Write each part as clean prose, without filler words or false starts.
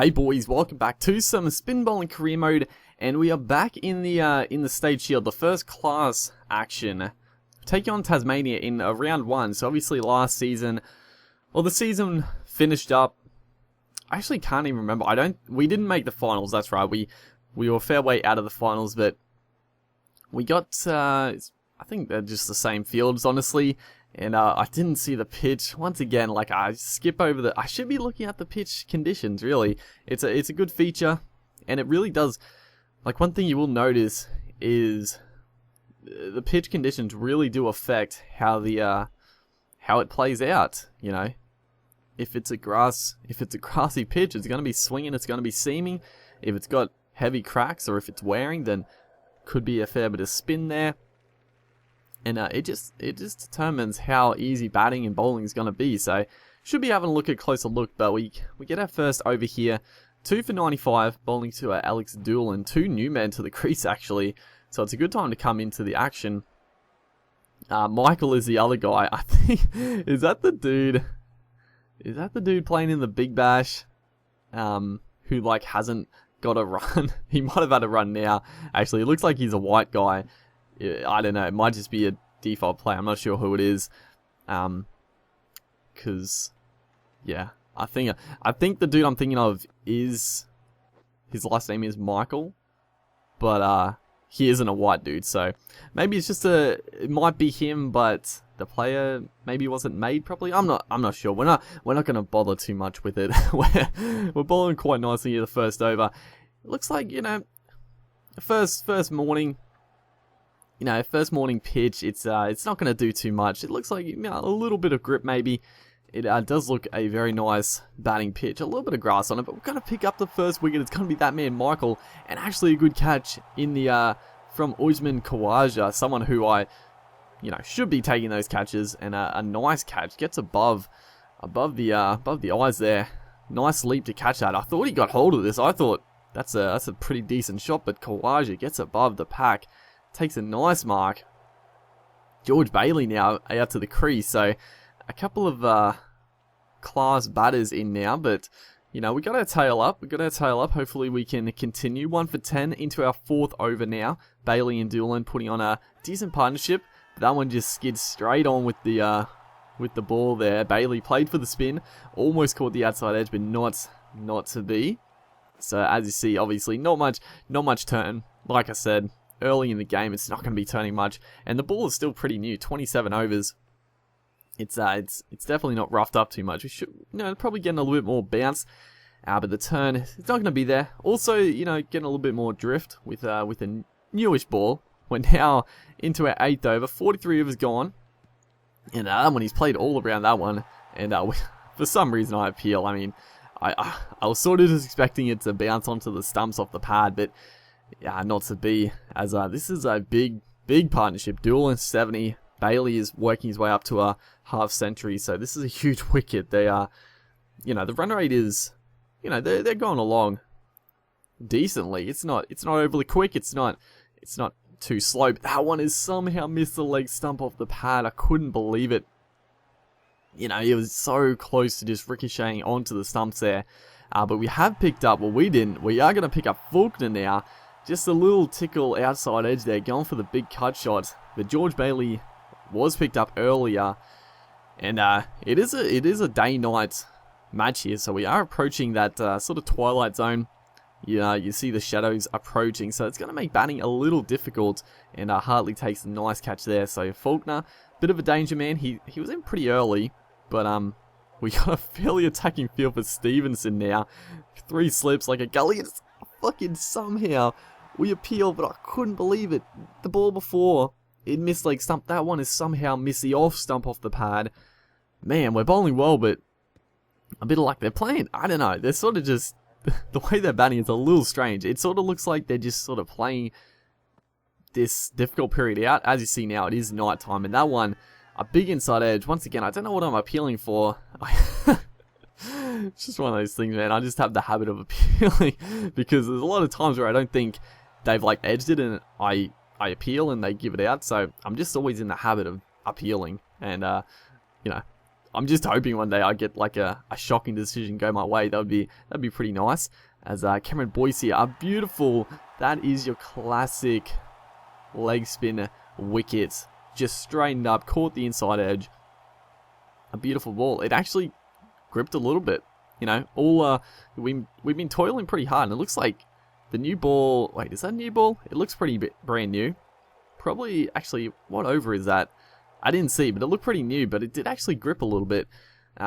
Hey boys, welcome back to some spin bowling career mode, and we are back in the stage shield, the first class action. Taking on Tasmania in round 1. So obviously last season, well, the season finished up. I actually can't even remember. We didn't make the finals. That's right. We were a fair way out of the finals, but we got. I think they're just the same fields, honestly. And I didn't see the pitch. Once again, like, I skip over the... I should be looking at the pitch conditions, really. It's a good feature, and it really does... Like, one thing you will notice is the pitch conditions really do affect how it plays out, you know. If it's a grassy pitch, it's going to be swinging, it's going to be seaming. If it's got heavy cracks, or if it's wearing, then could be a fair bit of spin there. And it just determines how easy batting and bowling is going to be. So should be having a closer look. But we get our first over here. 2 for 95, bowling to Alex Doolan. 2 new men to the crease, actually. So it's a good time to come into the action. Michael is the other guy. I think, is that the dude? Is that the dude playing in the Big Bash? Who like hasn't got a run? He might have had a run now. Actually, it looks like he's a white guy. I don't know, it might just be a default play. I'm not sure who it is. Cause yeah, I think the dude I'm thinking of is, his last name is Michael, but he isn't a white dude, so maybe it's just it might be him, but the player maybe wasn't made properly. I'm not sure. We're not gonna bother too much with it. we're bowling quite nicely here the first over. It looks like, you know, first morning. You know, first morning pitch, it's not going to do too much. It looks like, you know, a little bit of grip maybe. It does look a very nice batting pitch. A little bit of grass on it, but we're going to pick up the first wicket. It's going to be that man, Michael. And actually a good catch in the from Usman Khawaja, someone who I, you know, should be taking those catches. And a nice catch. Gets above the eyes there. Nice leap to catch that. I thought he got hold of this. I thought that's a pretty decent shot, but Khawaja gets above the pack. Takes a nice mark. George Bailey now out to the crease. So a couple of class batters in now. But, you know, we got our tail up. Hopefully we can continue. 1 for 10 into our 4th over now. Bailey and Doolan putting on a decent partnership. That one just skids straight on with the ball there. Bailey played for the spin. Almost caught the outside edge, but not to be. So as you see, obviously not much turn. Like I said, early in the game, it's not going to be turning much, and the ball is still pretty new. 27 overs. It's definitely not roughed up too much. We should, you know, probably getting a little bit more bounce, but the turn, it's not going to be there. Also, you know, getting a little bit more drift with a newish ball. We're now into our 8th over. 43 overs gone, and that one, he's played all around that one, and for some reason I appeal. I mean, I was sort of just expecting it to bounce onto the stumps off the pad, but yeah, not to be, as this is a big partnership. Doolan 70, Bailey is working his way up to a half century, so this is a huge wicket. They are, you know, the run rate is, you know, they're going along decently. It's not overly quick. It's not too slow. But that one has somehow missed the leg stump off the pad. I couldn't believe it. You know, it was so close to just ricocheting onto the stumps there. But we have picked up, well, we didn't. We are going to pick up Faulkner now. Just a little tickle outside edge there, going for the big cut shot. But George Bailey was picked up earlier, and it is a day-night match here. So we are approaching that sort of twilight zone. You see the shadows approaching, so it's going to make batting a little difficult. And Hartley takes a nice catch there. So Faulkner, bit of a danger man. He was in pretty early, but we got a fairly attacking field for Stevenson now. 3 slips like a gully. It's fucking somehow we appeal, but I couldn't believe it. The ball before, it missed leg stump. That one has somehow missed the off stump off the pad. Man, we're bowling well, but a bit like they're playing. I don't know. They're sort of just, the way they're batting is a little strange. It sort of looks like they're just sort of playing this difficult period out. As you see now, it is night time, and that one, a big inside edge. Once again, I don't know what I'm appealing for. It's just one of those things, man. I just have the habit of appealing because there's a lot of times where I don't think they've like edged it, and I appeal and they give it out. So I'm just always in the habit of appealing, and you know, I'm just hoping one day I get like a shocking decision go my way. That'd be pretty nice. As Cameron Boyce here, beautiful. That is your classic leg spin wicket. Just straightened up, caught the inside edge. A beautiful ball. It actually gripped a little bit. You know, we've been toiling pretty hard, and it looks like the new ball. Wait, is that a new ball? It looks pretty brand new. Probably, actually, what over is that? I didn't see, but it looked pretty new, but it did actually grip a little bit.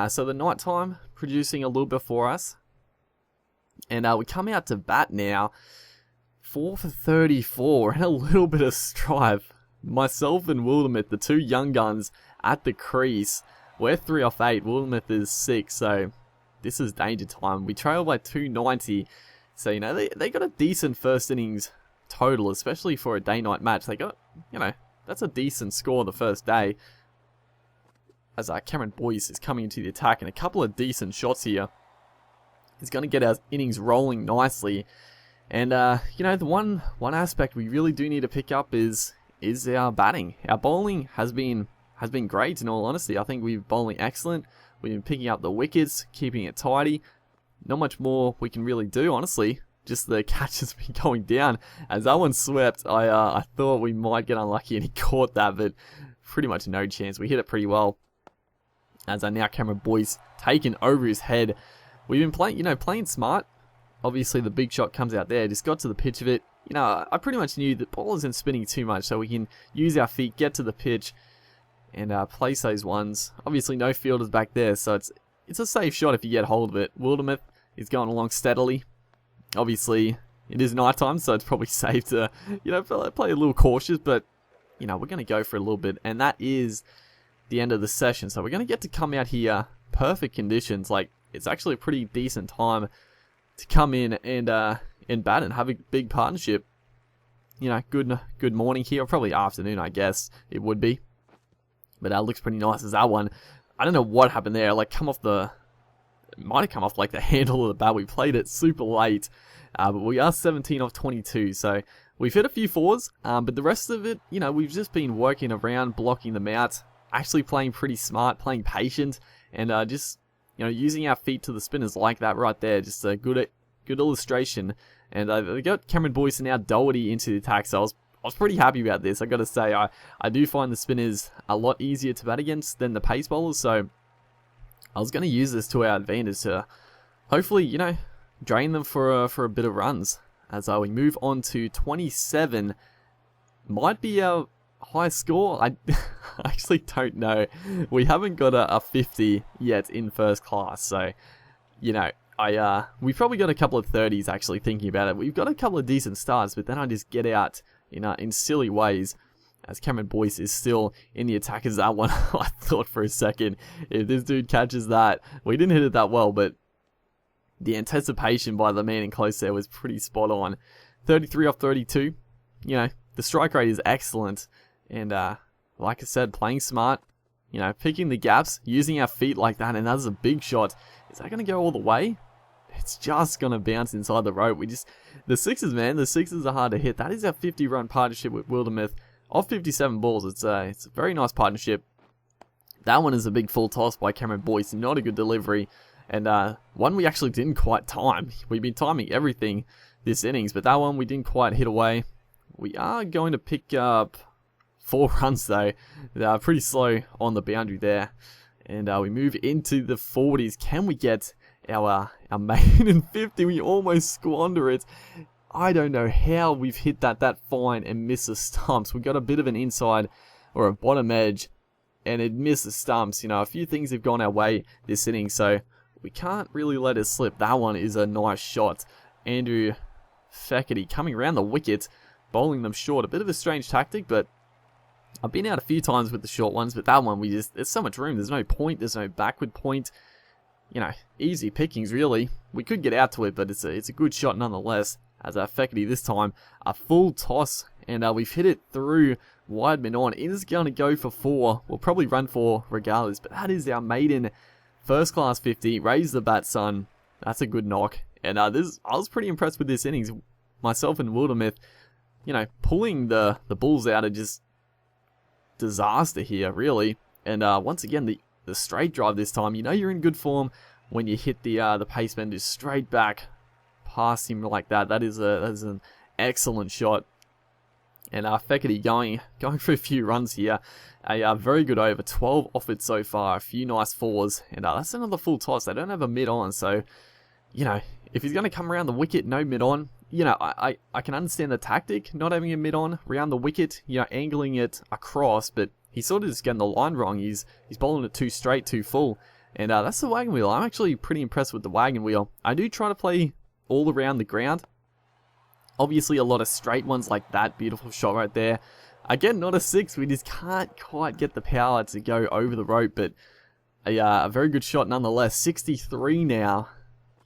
So the nighttime producing a little bit for us. And we come out to bat now. 4 for 34 and a little bit of strife. Myself and Wildermuth, the two young guns at the crease. We're 3 off 8. Wildermuth is 6, so this is danger time. We trail by 290. So, you know, they got a decent first innings total, especially for a day-night match. They got, you know, that's a decent score the first day. As Cameron Boyce is coming into the attack, and a couple of decent shots here. He's going to get our innings rolling nicely. And, you know, the one aspect we really do need to pick up is our batting. Our bowling has been great, in all honesty. I think we've been bowling excellent. We've been picking up the wickets, keeping it tidy. Not much more we can really do, honestly. Just the catch has been going down. As that one swept, I thought we might get unlucky, and he caught that, but pretty much no chance. We hit it pretty well. As now Cameron Boyce taken over his head. We've been playing smart. Obviously, the big shot comes out there. Just got to the pitch of it. You know, I pretty much knew the ball isn't spinning too much, so we can use our feet, get to the pitch, and place those ones. Obviously, no fielders back there, so it's a safe shot if you get hold of it. Wildermuth is going along steadily. Obviously, it is nighttime, so it's probably safe to, you know, play a little cautious, but, you know, we're going to go for a little bit, and that is the end of the session. So we're going to get to come out here, perfect conditions. Like, it's actually a pretty decent time to come in and bat and have a big partnership. You know, good morning here, or probably afternoon, I guess it would be. But that looks pretty nice as that one. I don't know what happened there. Like, it might have come off like the handle of the bat. We played it super late, but we are 17 off 22. So we've hit a few fours, but the rest of it, you know, we've just been working around, blocking them out, actually playing pretty smart, playing patient, and just, you know, using our feet to the spinners like that right there. Just a good illustration. And they got Cameron Boyce and now Doherty into the attack, so I was pretty happy about this. I got to say, I do find the spinners a lot easier to bat against than the pace bowlers, so I was going to use this to our advantage to hopefully, you know, drain them for a bit of runs. As we move on to 27, might be our highest score. I actually don't know. We haven't got a 50 yet in first class, so, you know, we probably got a couple of 30s actually thinking about it. We've got a couple of decent starts, but then I just get out in silly ways. As Cameron Boyce is still in the attack as that one. I thought for a second, if this dude catches that, we didn't hit it that well, but the anticipation by the man in close there was pretty spot on. 33 off 32. You know, the strike rate is excellent. And like I said, playing smart, you know, picking the gaps, using our feet like that, and that's a big shot. Is that going to go all the way? It's just going to bounce inside the rope. The sixes, man, the sixes are hard to hit. That is our 50-run partnership with Wildermuth. Off 57 balls, it's a very nice partnership. That one is a big full toss by Cameron Boyce, not a good delivery. And one we actually didn't quite time. We've been timing everything this innings, but that one we didn't quite hit away. We are going to pick up 4 runs though. They're pretty slow on the boundary there. And we move into the 40s. Can we get our maiden 50? We almost squander it. I don't know how we've hit that fine and missed the stumps. We got a bit of an inside or a bottom edge, and it missed the stumps. You know, a few things have gone our way this inning, so we can't really let it slip. That one is a nice shot. Andrew Feckerty coming around the wicket, bowling them short. A bit of a strange tactic, but I've been out a few times with the short ones, but that one, there's so much room. There's no point. There's no backward point. You know, easy pickings, really. We could get out to it, but it's a good shot nonetheless. As Feckerty this time, a full toss, and we've hit it through Wideman on. It is going to go for 4. We'll probably run 4 regardless, but that is our maiden first class 50. Raise the bat, son. That's a good knock. And I was pretty impressed with this innings. Myself and Wildermuth, you know, pulling the Bulls out of just disaster here, really. And once again, the straight drive this time. You know you're in good form when you hit the pace bender straight back past him like that. That is an excellent shot. And Fekete going for a few runs here. A very good over, 12 off it so far. A few nice fours, and that's another full toss. They don't have a mid on, so you know if he's going to come around the wicket, no mid on. You know I can understand the tactic, not having a mid on around the wicket. You know, angling it across, but he's sort of just getting the line wrong. He's bowling it too straight, too full, and that's the wagon wheel. I'm actually pretty impressed with the wagon wheel. I do try to play all around the ground. Obviously, a lot of straight ones like that. Beautiful shot right there. Again, not a 6. We just can't quite get the power to go over the rope, but a very good shot nonetheless. 63 now.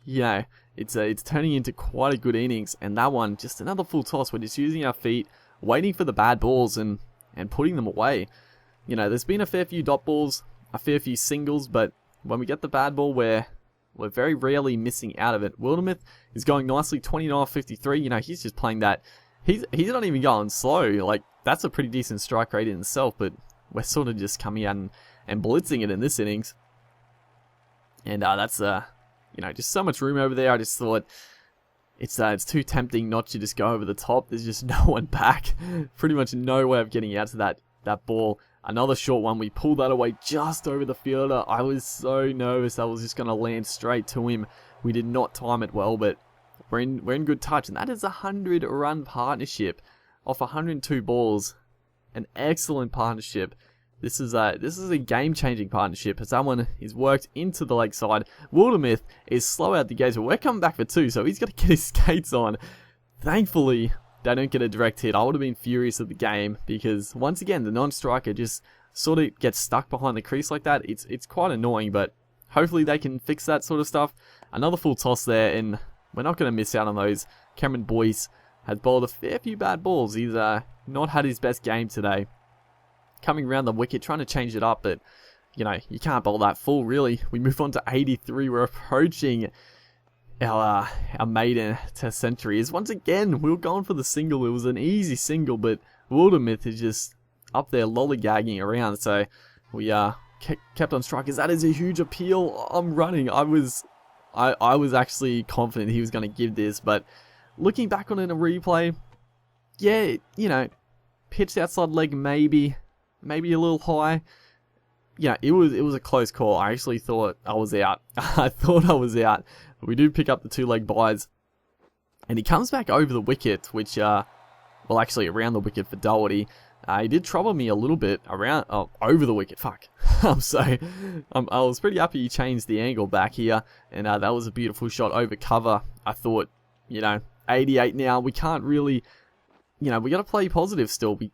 You know, it's turning into quite a good innings, and that one, just another full toss. We're just using our feet, waiting for the bad balls and putting them away. You know, there's been a fair few dot balls, a fair few singles, but when we get the bad ball, we're very rarely missing out of it. Wildermuth is going nicely, 29-53. You know, he's just playing that. He's not even going slow. Like, that's a pretty decent strike rate in itself, but we're sort of just coming out and blitzing it in this innings. And that's, you know, just so much room over there. I just thought it's too tempting not to just go over the top. There's just no one back. Pretty much no way of getting out to that ball. Another short one, we pulled that away just over the fielder. I was so nervous that was just going to land straight to him. We did not time it well, but we're in good touch. And that is a 100-run partnership off 102 balls. An excellent partnership. This is a game-changing partnership as that one is worked into the leg side. Wildermuth is slow out the gates, but we're coming back for 2, so he's got to get his skates on. Thankfully, they don't get a direct hit. I would have been furious at the game because, once again, the non-striker just sort of gets stuck behind the crease like that. It's quite annoying, but hopefully they can fix that sort of stuff. Another full toss there, and we're not going to miss out on those. Cameron Boyce has bowled a fair few bad balls. He's not had his best game today. Coming around the wicket, trying to change it up, but, you know, you can't bowl that full, really. We move on to 83. We're approaching our maiden test century. Is once again, we were going for the single. It was an easy single, but Wildermuth is just up there lollygagging around, so we kept on strikers. That is a huge appeal. I'm running. I was actually confident he was going to give this, but looking back on it in a replay, yeah, you know, pitched outside leg maybe a little high. Yeah, it was a close call. I actually thought I was out. But we do pick up the 2-leg byes. And he comes back over the wicket, which, well, actually around the wicket for Doherty. He did trouble me a little bit over the wicket. Fuck. I'm sorry. I was pretty happy he changed the angle back here. And that was a beautiful shot over cover. I thought, you know, 88 now. We can't really, you know, we got to play positive still. We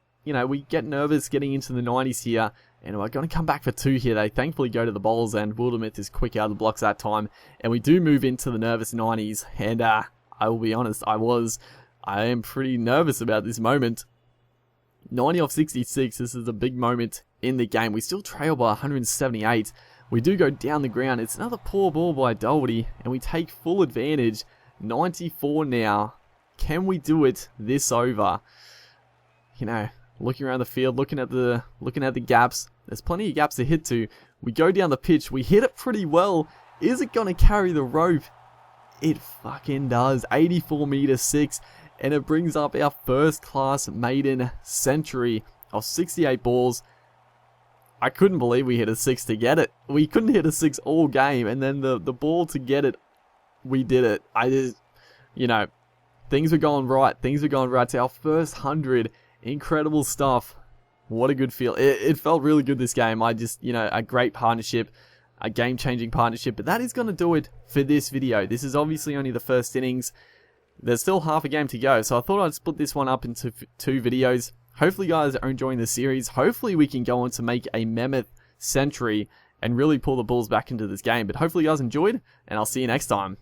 get nervous getting into the 90s here. And we're going to come back for 2 here. They thankfully go to the bowls, and Wildermuth is quick out of the blocks that time. And we do move into the nervous 90s. And I will be honest, I am pretty nervous about this moment. 90 off 66, this is a big moment in the game. We still trail by 178. We do go down the ground. It's another poor ball by Doherty, and we take full advantage. 94 now. Can we do it this over? You know, looking around the field, looking at the gaps. There's plenty of gaps to hit to. We go down the pitch. We hit it pretty well. Is it going to carry the rope? It fucking does. 84 meters 6. And it brings up our first class maiden century of 68 balls. I couldn't believe we hit a 6 to get it. We couldn't hit a 6 all game. And then the ball to get it, we did it. I just, you know, things were going right. It's our first 100. Incredible stuff. What a good feel. It felt really good this game. I just, you know, a great partnership, a game-changing partnership. But that is going to do it for this video. This is obviously only the first innings. There's still half a game to go. So I thought I'd split this one up into 2 videos. Hopefully you guys are enjoying the series. Hopefully we can go on to make a mammoth century and really pull the Bulls back into this game. But hopefully you guys enjoyed, and I'll see you next time.